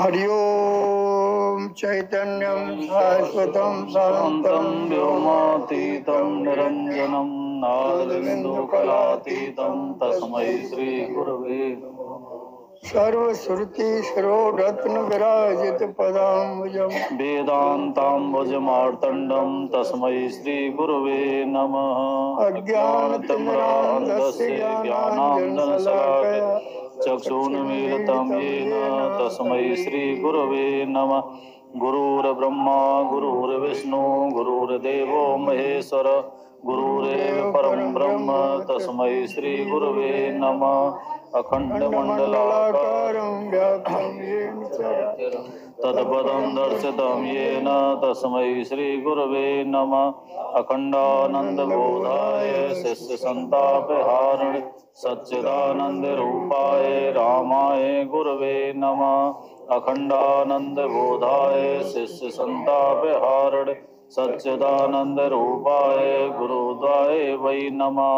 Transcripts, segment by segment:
हरिओम चैतन्यं शाश्वतं शान्तं व्योमातीतं निरञ्जनं नादबिन्दुकलातीतं तस्मै श्रीगुरवे सर्वश्रुति सरोरत्न विराजित पदाम्बुजं वेदान्ताम्बुजमार्तण्डं तस्मै श्रीगुरवे नमः। अज्ञानतिमिरान्धस्य ज्ञानाञ्जनशलाकया चक्षुन्मीलितं येन तस्मै श्रीगुरवे नमः। गुरुर्ब्रह्मा गुरुर्विष्णु गुरुर्देवो महेश्वर गुरुरेव परं ब्रह्म तस्मै श्रीगुरवे नमः। अखण्डमण्डलाकारं व्याप्तं येन चराचरं तत्पदं दर्शितं येन तस्मै श्रीगुरवे नमः। अखण्डानन्दबोधाय शिष्यसन्तापहारिणे सच्चिदानन्दरूपाय रामाय गुरवे नमः। अखण्डानन्दबोधाय शिष्यसन्तापहारिणे सच्चिदानन्दरूपाय गुरुद्वाय वै नमः।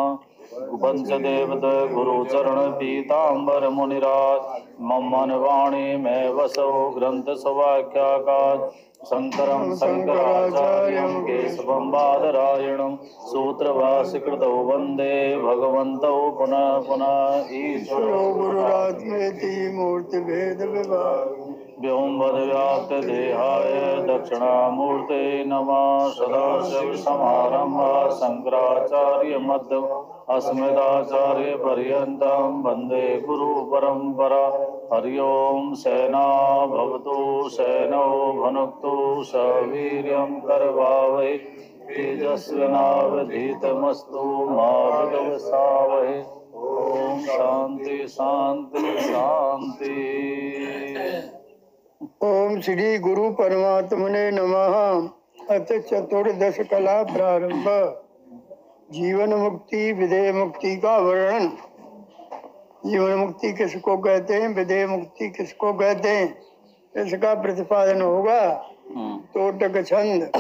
पंचदेवत गुरुचरण पीताम्बर मुनिराज मम्मन वाणी में वसो ग्रंथ सवाख्याकार शंकरं शंकराचार्यं केशवं बादरायणं सूत्रभाष्यकृतौ वन्दे भगवन्तौ पुनः पुनः ईश्वरो गुरुरात्मेति मूर्तिभेद विभाग व्योमवद्व्याप्तदेहाय दक्षिणामूर्ते नमः। सदाशिवसमारम्भाः शङ्कराचार्यमध्यमम् अस्मदाचार्यपर्यन्तं वन्दे गुरुपरम्परा। हरि ओं सेना भवतु सेनौ भुनक्तु सवीर्यं करवावहै तेजस्विनावधीतमस्तु मा विद्विषावहै। ओम शांति शांति शांति। ओम श्री गुरु परमात्मने नमः। अथ चतुर्दश कला प्रारंभ। जीवन मुक्ति विदेह मुक्ति का वर्णन। जीवन मुक्ति किसको कहते हैं, विदेह मुक्ति किसको कहते हैं, इसका प्रतिपादन होगा। तोटक छंद।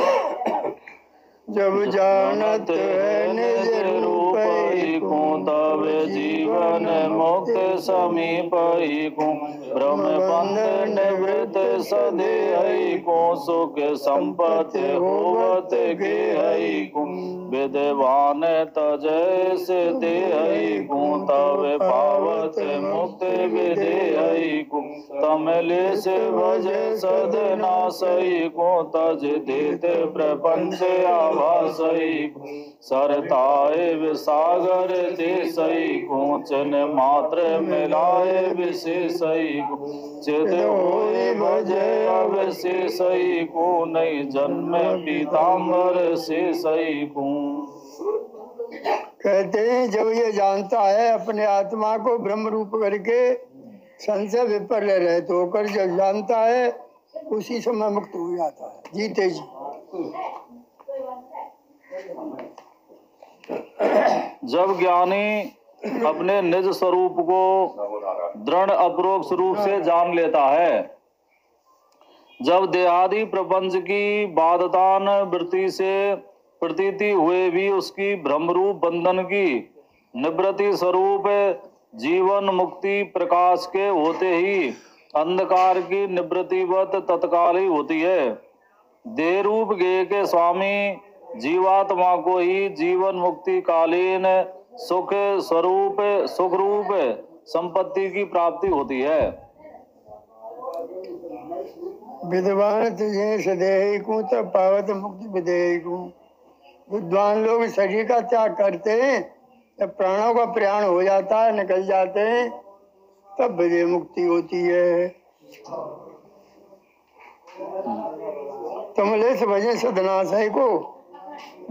जब जानत है निज रूप को तब जीवन मुक्त समीप को ब्रह्म बंध निवृत्त सदेह को सुख संपत्ति होवत गेह को विद्वान तजैसे देह को तब पावत मुक्त विदेह को तमले से भज सदना सही को तज देते प्रपंच आभासई सरताए विसागर देसई को चन मात्र मिलाए विशेषई को चित होए भजे अवशेषई को नई जन्म पीताम्बर शेषई को। कहते हैं जब ये जानता है अपने आत्मा को ब्रह्म रूप करके संशय विपर्य रहित होकर जब जानता है उसी समय मुक्त हो जाता है जीते जी। जब ज्ञानी अपने निज स्वरूप को दृढ़ अपरोक्ष रूप से जान लेता है, जब देहादि प्रपंच की बाधतान वृत्ति से प्रतीति हुए भी उसकी भ्रमरूप बंधन की निवृत्ति स्वरूप जीवन मुक्ति प्रकाश के होते ही अंधकार की निवृत्तिवत तत्काल ही होती है। देह रूप गेय के स्वामी जीवात्मा को ही जीवन मुक्ति कालीन सुख स्वरूप सुख रूप संपत्ति की प्राप्ति होती है। विद्वान तुझे सदेही को तब पावत मुक्ति विदेही को। विद्वान लोग शरीर का त्याग करते हैं, जब प्राणों का प्रयाण हो जाता है निकल जाते हैं तब विदेह मुक्ति होती है। तुमले से भजे सदनाशय को,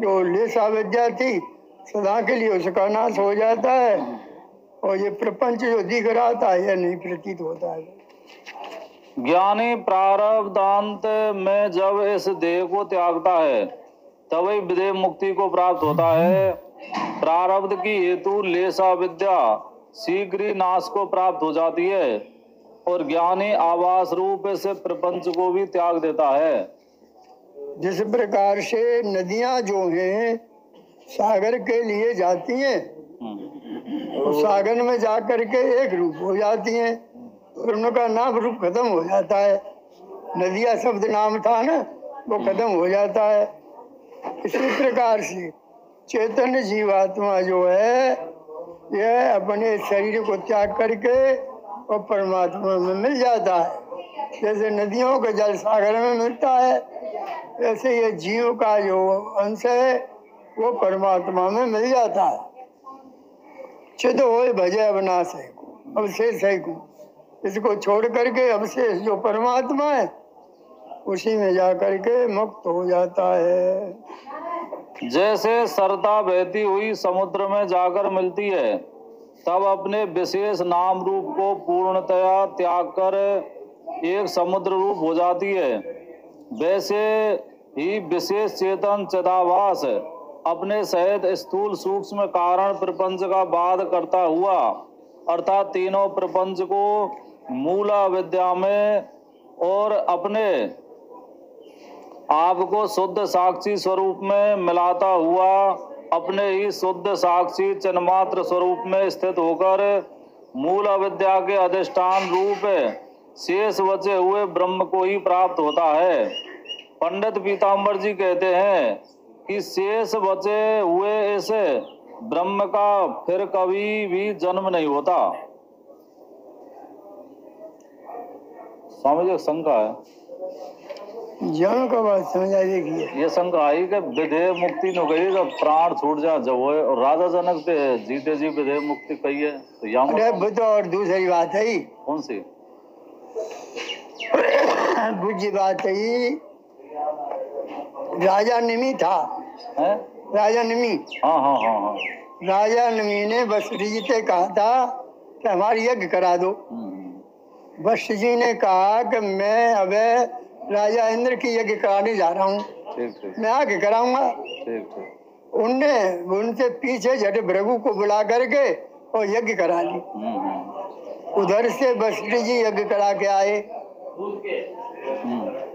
जो लेस अविद्या थी सदा के लिए उसका नाश हो जाता है और ये प्रपंच जो दिख रहा था यह नहीं प्रतीत होता है। ज्ञानी प्रारब्धांत में जब इस देह को त्यागता है तभी विदेह मुक्ति को प्राप्त होता है। प्रारब्ध की हेतु लेसा विद्या शीघ्र ही नाश को प्राप्त हो जाती है और ज्ञानी आवास रूप से प्रपंच को भी त्याग देता है। जिस प्रकार से नदियां जो हैं सागर के लिए जाती हैं, तो सागर में जाकर के एक रूप हो जाती हैं, और उनका नाम रूप खत्म हो जाता है। नदिया शब्द नाम था ना, वो खत्म हो जाता है। इसी प्रकार से चैतन्य जीवात्मा जो है यह अपने शरीर को त्याग करके और परमात्मा में मिल जाता है। जैसे नदियों का जल सागर में मिलता है, वैसे ये जीव का जो अंश है वो परमात्मा में मिल जाता है। चिद होए भजे अविनाश है को, अवशेष है को, इसको छोड़ करके अवशेष जो परमात्मा है उसी में जा करके मुक्त हो जाता है। जैसे सरता बहती हुई समुद्र में जाकर मिलती है, तब अपने विशेष नाम रूप को पूर्णतया त्याग कर एक समुद्र रूप हो जाती है, वैसे ही विशेष चेतन चिदाभास अपने सहित स्थूल सूक्ष्म कारण प्रपंच का वाद करता हुआ, अर्थात तीनों प्रपंच को मूला विद्या में और अपने आप को शुद्ध साक्षी स्वरूप में मिलाता हुआ अपने ही शुद्ध साक्षी चिन्मात्र स्वरूप में स्थित होकर मूल अविद्या के अधिष्ठान रूप शेष बचे हुए ब्रह्म को ही प्राप्त होता है। पंडित पीताम्बर जी कहते हैं कि शेष बचे हुए इस ब्रह्म का फिर कभी भी जन्म नहीं होता। स्वामी जी शंका है, जन्म का बात समझा देखिए। ये शंका आई कि विधेय मुक्ति न कही जब प्राण छूट जा जब हो, और राजा जनक पे जीते जी विधेय मुक्ति कही है, तो यहाँ अरे बुद्ध और दूसरी बात है, कौन सी? बुद्ध बात है, राजा निमि था है? राजा निमि, हाँ हाँ हाँ हाँ, राजा निमि ने वशिष्ठ जी से कहा था कि हमारी यज्ञ करा दो। वशिष्ठ जी ने कहा कि मैं अब राजा इंद्र की यज्ञ कराने जा रहा हूँ, मैं आगे कराऊंगा। उनने उनसे पीछे झट भृगु को बुला करके और यज्ञ करा ली। उधर से वशिष्ठ जी यज्ञ करा के आए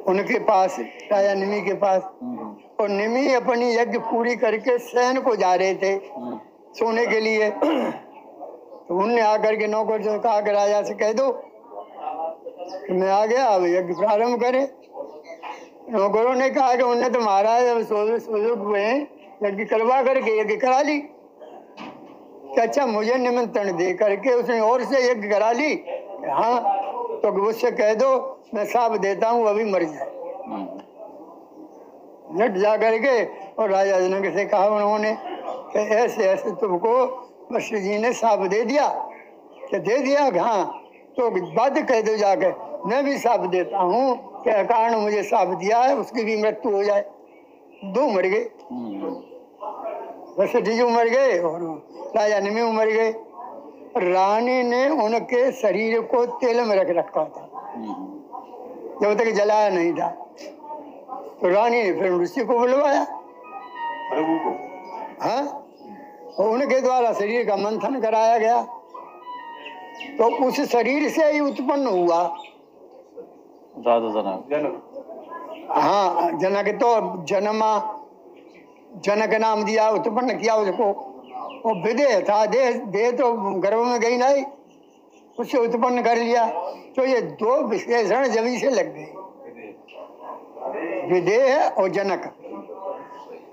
उनके पास, राजा निमि के पास, और निमि अपनी यज्ञ पूरी करके सैन को जा रहे थे सोने के लिए। तो उनने आकर के नौकर से कहा कि राजा से कह दो कि मैं आ गया, अब यज्ञ प्रारंभ करें। नौकरों ने कहा कि उनने तो महाराज हुए यज्ञ करवा करके यज्ञ करा ली। कि अच्छा मुझे निमंत्रण दे करके उसने और से यज्ञ करा ली। हाँ, तो उससे कह दो मैं साफ देता हूँ अभी मर जाए। झट जा करके और राजा जनक से कहा उन्होंने कि ऐसे ऐसे तुमको वशिष्ठ जी ने साफ दे दिया। कि दे दिया? हाँ, तो बात कह दो जाकर मैं भी साफ देता हूँ कि अकारण मुझे साफ दिया है उसकी भी मृत्यु हो जाए। दो मर गए, वशिष्ठ जी मर गए और राजा निमि मर गए। रानी ने उनके शरीर को तेल में रख रखा था जब तक जलाया नहीं था। तो रानी ने फिर ऋषि को बुलवाया, हाँ, और उनके द्वारा शरीर का मंथन कराया गया। तो उस शरीर से ही उत्पन्न हुआ राजा जनक। हाँ, जनक तो जन्मा, जनक नाम दिया, उत्पन्न किया उसको। वो विदेह था, देह तो गर्भ में गई नहीं, उससे उत्पन्न कर लिया। तो ये दो विशेषण जभी से लग गए, विदेह और जनक।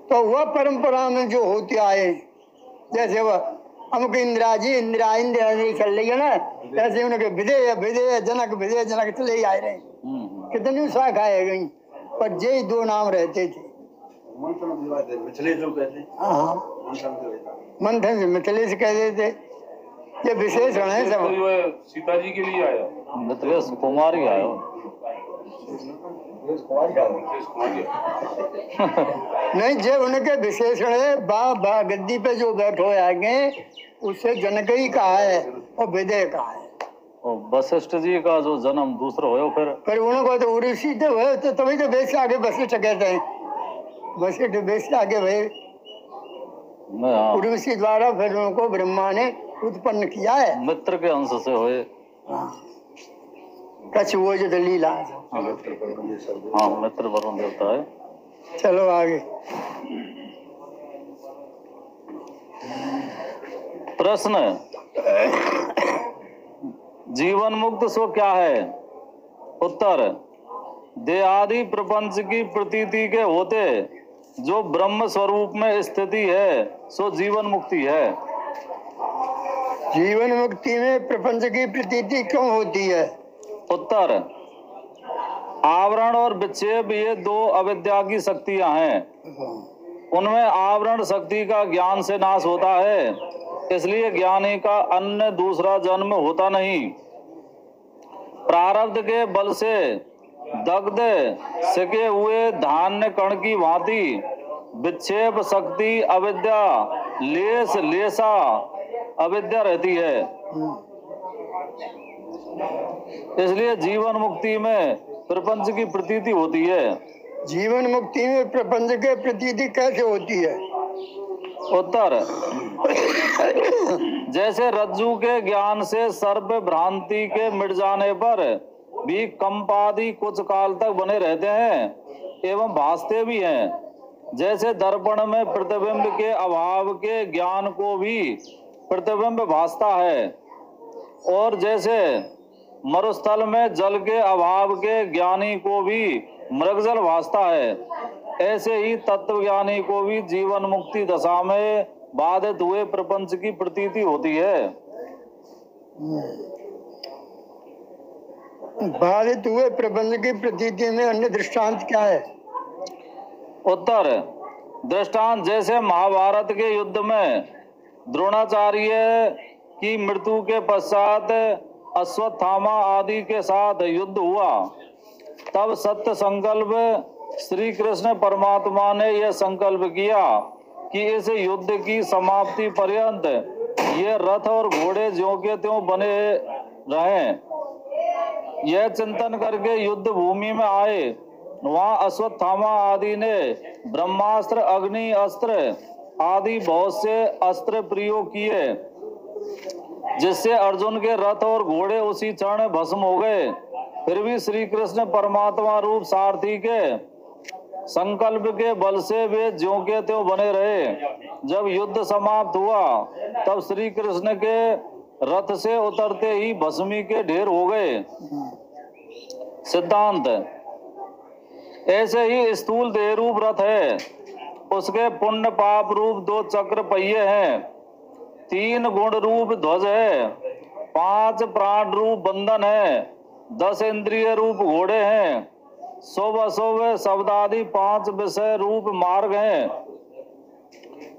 तो वह परंपरा में जो होते आए, जैसे वह अमुक इंदिरा जी इंदिरा इंदिरा चल रही है ना, ऐसे उनके विदेह विदेह जनक चले ही आए रहे। कितनी शाखाएं गई, पर जे दो नाम रहते थे। हाँ, मंथन से मिथिलेश कहते थे। ये विशेषण है सब। सीता जी के लिए आया, मिथिलेश कुमार ही आया। नहीं, जब उनके विशेषण है बा गद्दी पे जो बैठो आगे उससे जनक ही कहा है और विदेह कहा है। वशिष्ठ जी का जो जन्म दूसरा हो फिर उनको तो उर्वशी तो हुए, तो तभी तो वेश आगे वशिष्ठ कहते हैं। वशिष्ठ वेश आगे भय उर्वशी द्वारा फिर उनको ब्रह्मा ने उत्पन्न किया है। मित्र के अंश से हुए। कछ वो जो लीला। हाँ, मित्र वरुण देवता है। चलो आगे। प्रश्न, जीवन मुक्त सो क्या है? उत्तर, देहादि प्रपंच की प्रतीति के होते जो ब्रह्म स्वरूप में स्थिति है सो जीवन मुक्ति है। जीवन मुक्ति में प्रपंच की प्रतीति क्यों होती है? उत्तर, आवरण और विक्षेप ये दो अविद्या की शक्तियां हैं। उनमें आवरण शक्ति का ज्ञान से नाश होता है, इसलिए ज्ञानी का अन्य दूसरा जन्म होता नहीं। प्रारब्ध के बल से दग्ध सिके हुए धान्य कण की भांति विक्षेप शक्ति अविद्या लेसा अविद्या रहती है। इसलिए जीवन मुक्ति में प्रपंच की प्रतीति होती है। जीवन मुक्ति में प्रपंच के प्रतीति कैसे होती है? उत्तर, जैसे रज्जु के ज्ञान से सर्प भ्रांति के मिट जाने पर भी कंपादि कुछ काल तक बने रहते हैं एवं भासते भी हैं, जैसे दर्पण में प्रतिबिंब के अभाव के ज्ञान को भी प्रतिबिंब भासता है, और जैसे मरुस्थल में जल के अभाव के ज्ञानी को भी मृगजल भासता है, ऐसे ही तत्वज्ञानी को भी जीवन मुक्ति दशा में बाधित हुए प्रपंच की प्रतीति होती है। बाधित हुए प्रपंच की प्रतीति में अन्य दृष्टांत क्या है? उत्तर, दृष्टांत जैसे महाभारत के युद्ध में द्रोणाचार्य की मृत्यु के पश्चात अश्वत्थामा आदि के साथ युद्ध हुआ, तब सत्य संकल्प श्री कृष्ण परमात्मा ने यह संकल्प किया कि इस युद्ध की समाप्ति पर्यंत ये रथ और घोड़े ज्यों के त्यों बने रहें। यह चिंतन करके युद्ध भूमि में आए। वहां अश्वत्थामा आदि ने ब्रह्मास्त्र, अग्नि अस्त्र आदि बहुत से अस्त्र प्रयोग किए, जिससे अर्जुन के रथ और घोड़े उसी क्षण भस्म हो गए। फिर भी श्री कृष्ण परमात्मा रूप सारथी के संकल्प के बल से वे ज्यों के त्यों बने रहे। जब युद्ध समाप्त हुआ तब श्री कृष्ण के रथ से उतरते ही भस्मी के ढेर हो गए। सिद्धांत, ऐसे ही स्थूल देह रूप रथ है, उसके पुण्य पाप रूप 2 चक्र पहिए हैं, 3 गुण रूप ध्वज है, 5 प्राण रूप बंधन है, 10 इंद्रिय रूप घोड़े हैं, शुभ अशुभ शब्दादि 5 विषय रूप मार्ग है,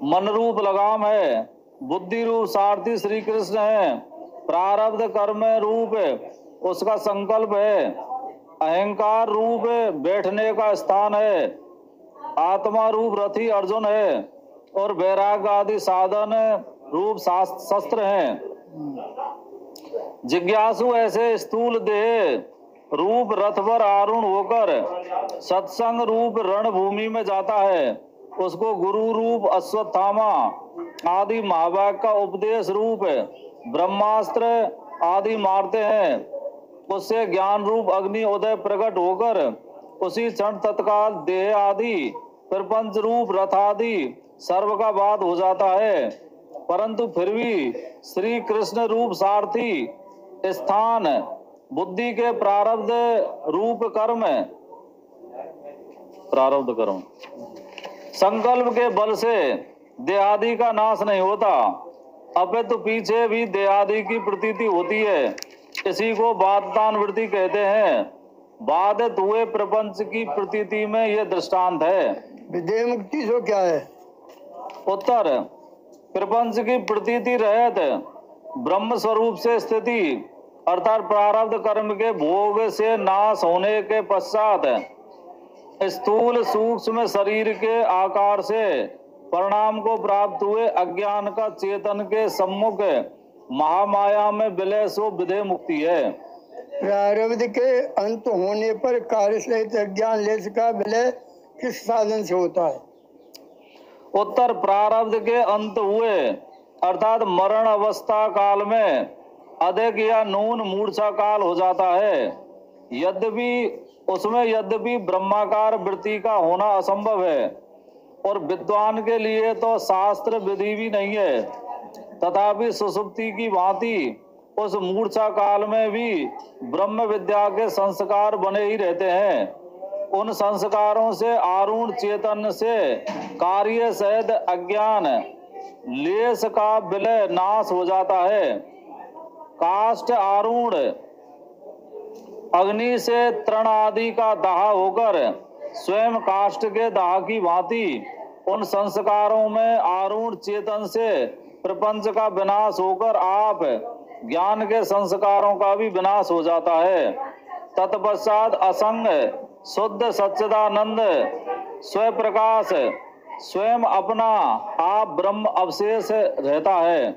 मन रूप लगाम है, बुद्धि रूप सारथी श्री कृष्ण है, प्रारब्ध कर्म रूप उसका संकल्प है, अहंकार रूप बैठने का स्थान है, आत्मा रूप रथी अर्जुन है, और वैराग्य आदि साधन रूप शस्त्र हैं। जिज्ञासु ऐसे स्थूल देह रूप रथ पर आरूढ़ होकर सत्संग रूप रणभूमि में जाता है। उसको गुरु रूप अश्वत्थामा आदि महावाक्य का उपदेश रूप ब्रह्मास्त्र आदि मारते हैं। उससे ज्ञान रूप अग्नि उदय प्रकट होकर उसी क्षण तत्काल देह आदि प्रपंच रूप रथ आदि सर्व का बाध हो जाता है। परंतु फिर भी श्री कृष्ण रूप सारथी स्थान बुद्धि के प्रारब्ध कर्म संकल्प के बल से देहादि का नाश नहीं होता, अपितु पीछे भी देहादि की प्रतीति होती है। इसी को बाधान्वृत्ति कहते हैं। बाधित हुए प्रपंच की प्रतीति में यह दृष्टांत है। विदेह मुक्ति सो क्या है? उत्तर, प्रपंच की प्रतीति रहत ब्रह्म स्वरूप से स्थिति अर्थात प्रारब्ध कर्म के भोग से नाश होने के पश्चात स्थूल सूक्ष्म शरीर के आकार से परिणाम को प्राप्त हुए अज्ञान का चेतन के सम्मुख महामाया में विलय सो विदेह मुक्ति है। प्रारब्ध के अंत होने पर कार्य सहित अज्ञान लेश का विलय किस साधन से होता है? उत्तर, प्रारब्ध के अंत हुए अर्थात मरण अवस्था काल में अधिक या न्यून मूर्छा काल हो जाता है। यद्यपि उसमें यद्यपि ब्रह्माकार वृत्ति का होना असंभव है और विद्वान के लिए तो शास्त्र विधि भी नहीं है, तथापि सुषुप्ति की भांति उस मूर्छा काल में भी ब्रह्म विद्या के संस्कार बने ही रहते हैं। उन संस्कारों से आरूढ़ चेतन से कार्य सहित अज्ञान लेस का विलय नाश हो जाता है। काष्ठ आरूढ़ अग्नि से तृण आदि का दाह होकर स्वयं काष्ठ के दाह की भांति उन संस्कारों में आरूढ़ चेतन से प्रपंच का विनाश होकर आप ज्ञान के संस्कारों का भी विनाश हो जाता है। तत्पश्चात असंग शुद्ध सच्चिदानंद स्वप्रकाश स्वयं अपना आप ब्रह्म अवशेष रहता है।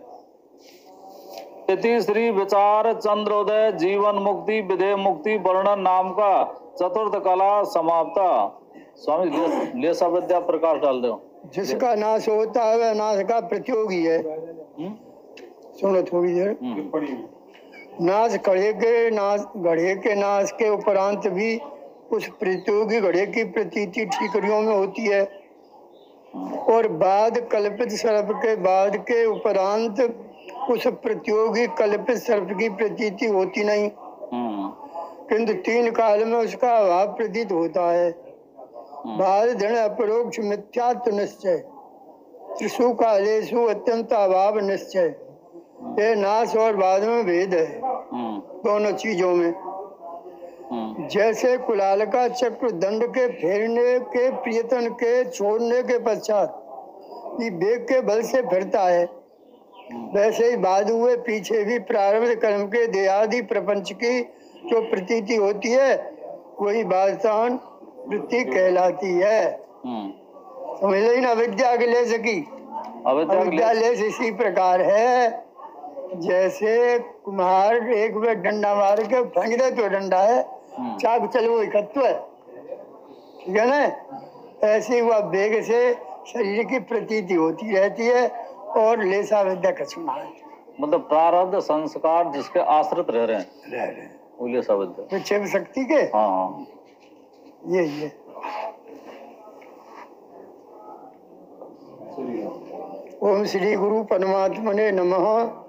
इति श्री विचार चंद्रोदय जीवन मुक्ति विधेय मुक्ति वर्णन नाम का चतुर्थ कला समाप्ता। स्वामी लेसा विद्या प्रकाश डाल दो। जिसका नाश होता है वह नाश का प्रतियोगी है। सुनो थोड़ी देर। नाश घड़े के नाश के उपरांत भी उस प्रतियोगी घड़े की प्रतीति ठीकरियों में होती है और बाद कल्पित सर्प के बाद के उपरांत उस प्रतियोगी कल्पित सर्प की प्रतीति होती नहीं, किंतु तीन काल में उसका अभाव प्रतीत होता है। बाद दृढ़ अपरोक्ष मिथ्यात्व निश्चय त्रिशु कालेशु अत्यंत अभाव निश्चय, ये नाश और बाद में भेद है दोनों चीजों में। जैसे कुलाल का चक्र दंड के फेरने के प्रियतन के छोड़ने के पश्चात ये वेग के बल से फिरता है, वैसे ही बाद हुए पीछे भी प्रारब्ध कर्म के देहादि प्रपंच की जो प्रतीति होती है वही बादशाहन वृत्ति कहलाती है। समझ ली ना। अविद्या के ले सकी अविद्या ले इसी प्रकार है जैसे कुम्हार एक बार डंडा मार के फेंक दे तो डंडा है, चाक चलो एकत्व है, ठीक है ना। ऐसे वह वेग से शरीर की प्रतीति होती रहती है और लेसा विद्या कछुना है। मतलब प्रारब्ध संस्कार जिसके आश्रित रह रहे हैं वो लेसा विद्या विक्षेप शक्ति के। हाँ ये ओम श्री गुरु परमात्मने नमः।